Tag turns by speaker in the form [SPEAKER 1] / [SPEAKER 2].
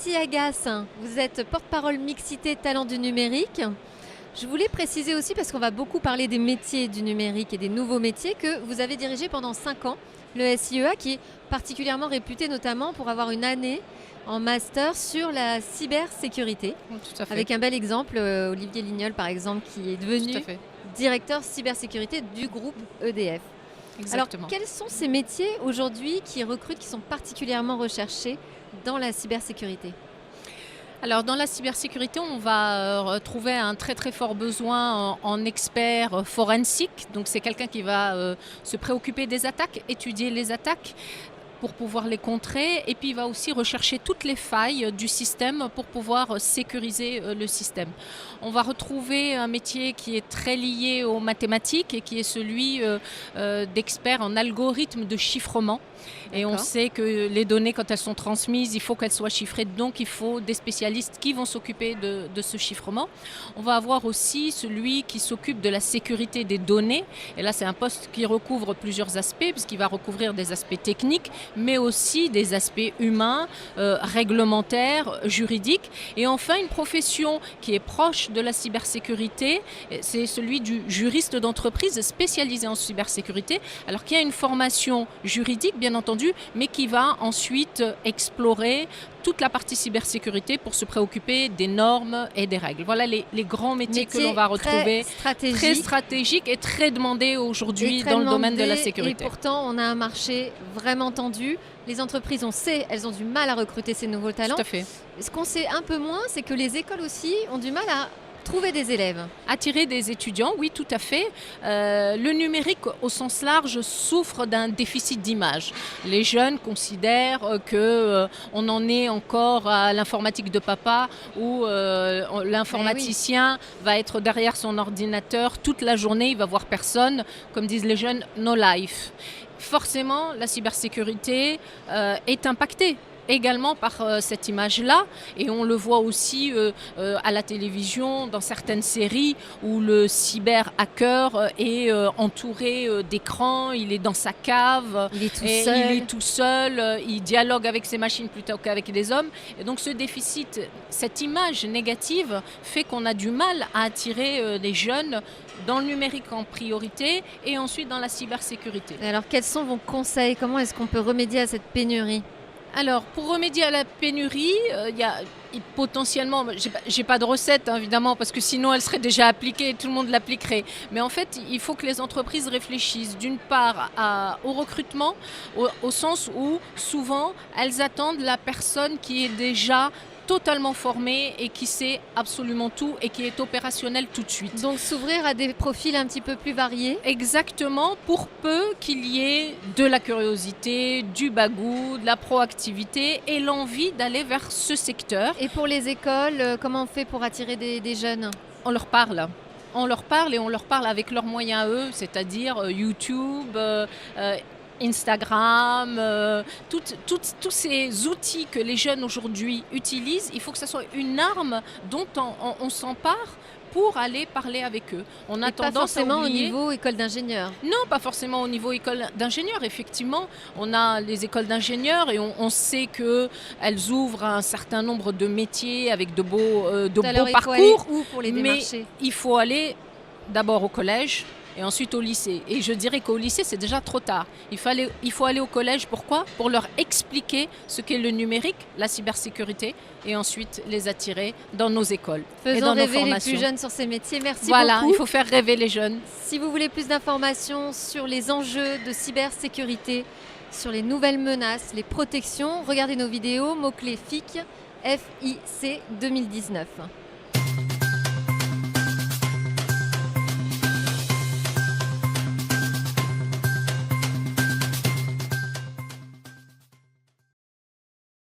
[SPEAKER 1] Cathy Agasse, vous êtes porte-parole mixité talent du numérique. Je voulais préciser aussi, parce qu'on va beaucoup parler des métiers du numérique et des nouveaux métiers, que vous avez dirigé pendant 5 ans le SIEA, qui est particulièrement réputé notamment pour avoir une année en master sur la cybersécurité.
[SPEAKER 2] Tout à fait.
[SPEAKER 1] Avec un bel exemple, Olivier Lignol par exemple, qui est devenu
[SPEAKER 2] Tout à fait.
[SPEAKER 1] directeur cybersécurité du groupe EDF.
[SPEAKER 2] Exactement.
[SPEAKER 1] Alors, quels sont ces métiers aujourd'hui qui recrutent, qui sont particulièrement recherchés dans la cybersécurité ?
[SPEAKER 2] Alors dans la cybersécurité, on va retrouver un très très fort besoin en experts forensiques. Donc c'est quelqu'un qui va se préoccuper des attaques, étudier les attaques pour pouvoir les contrer, et puis il va aussi rechercher toutes les failles du système pour pouvoir sécuriser le système. On va retrouver un métier qui est très lié aux mathématiques et qui est celui d'expert en algorithmes de chiffrement. Et on sait que les données, quand elles sont transmises, il faut qu'elles soient chiffrées. Donc, il faut des spécialistes qui vont s'occuper de ce chiffrement. On va avoir aussi celui qui s'occupe de la sécurité des données. Et là, c'est un poste qui recouvre plusieurs aspects, puisqu'il va recouvrir des aspects techniques, mais aussi des aspects humains, réglementaires, juridiques. Et enfin, une profession qui est proche de la cybersécurité, c'est celui du juriste d'entreprise spécialisé en cybersécurité, alors qu'il y a une formation juridique, bien entendu, mais qui va ensuite explorer toute la partie cybersécurité pour se préoccuper des normes et des règles. Voilà les grands métiers que l'on va retrouver, très stratégiques et très demandés aujourd'hui dans le domaine de la sécurité.
[SPEAKER 1] Et pourtant, on a un marché vraiment tendu. Les entreprises, on sait, elles ont du mal à recruter ces nouveaux talents.
[SPEAKER 2] Tout à fait.
[SPEAKER 1] Ce qu'on sait un peu moins, c'est que les écoles aussi ont du mal à trouver des élèves.
[SPEAKER 2] Attirer des étudiants, oui, tout à fait. Le numérique, au sens large, souffre d'un déficit d'image. Les jeunes considèrent qu'on en est encore à l'informatique de papa, où l'informaticien va être derrière son ordinateur toute la journée, il va voir personne. Comme disent les jeunes, no life. Forcément, la cybersécurité est impactée également par cette image-là, et on le voit aussi à la télévision dans certaines séries où le cyber-hacker est entouré d'écrans, il est dans sa cave, il est tout seul, il dialogue avec ses machines plutôt qu'avec des hommes, et donc ce déficit, cette image négative fait qu'on a du mal à attirer les jeunes dans le numérique en priorité et ensuite dans la cybersécurité.
[SPEAKER 1] Alors quels sont vos conseils? Comment est-ce qu'on peut remédier à cette pénurie?
[SPEAKER 2] Alors, pour remédier à la pénurie, il y a potentiellement, j'ai pas de recette évidemment, parce que sinon elle serait déjà appliquée et tout le monde l'appliquerait. Mais en fait, il faut que les entreprises réfléchissent d'une part au recrutement, au sens où souvent elles attendent la personne qui est déjà totalement formée et qui sait absolument tout et qui est opérationnelle tout de suite.
[SPEAKER 1] Donc s'ouvrir à des profils un petit peu plus variés.
[SPEAKER 2] Exactement, pour peu qu'il y ait de la curiosité, du bagou, de la proactivité et l'envie d'aller vers ce secteur.
[SPEAKER 1] Et pour les écoles, comment on fait pour attirer des jeunes ?
[SPEAKER 2] On leur parle. On leur parle et on leur parle avec leurs moyens à eux, c'est-à-dire YouTube, Instagram, tous ces outils que les jeunes aujourd'hui utilisent, il faut que ce soit une arme dont on s'empare pour aller parler avec eux. On a tendance
[SPEAKER 1] pas forcément
[SPEAKER 2] à oublier...
[SPEAKER 1] au niveau école d'ingénieurs.
[SPEAKER 2] Non, pas forcément au niveau école d'ingénieurs. Effectivement, on a les écoles d'ingénieurs et on sait qu'elles ouvrent un certain nombre de métiers avec de beaux parcours.
[SPEAKER 1] Il faut aller où pour les démarcher ?
[SPEAKER 2] Mais il faut aller d'abord au collège et ensuite au lycée. Et je dirais qu'au lycée, c'est déjà trop tard. Il faut aller au collège. Pourquoi ? Pour leur expliquer ce qu'est le numérique, la cybersécurité, et ensuite les attirer dans nos écoles et dans nos formations.
[SPEAKER 1] Faisons rêver les plus jeunes sur ces métiers. Merci beaucoup.
[SPEAKER 2] Voilà, il faut faire rêver les jeunes.
[SPEAKER 1] Si vous voulez plus d'informations sur les enjeux de cybersécurité, sur les nouvelles menaces, les protections, regardez nos vidéos, mots-clés FIC 2019.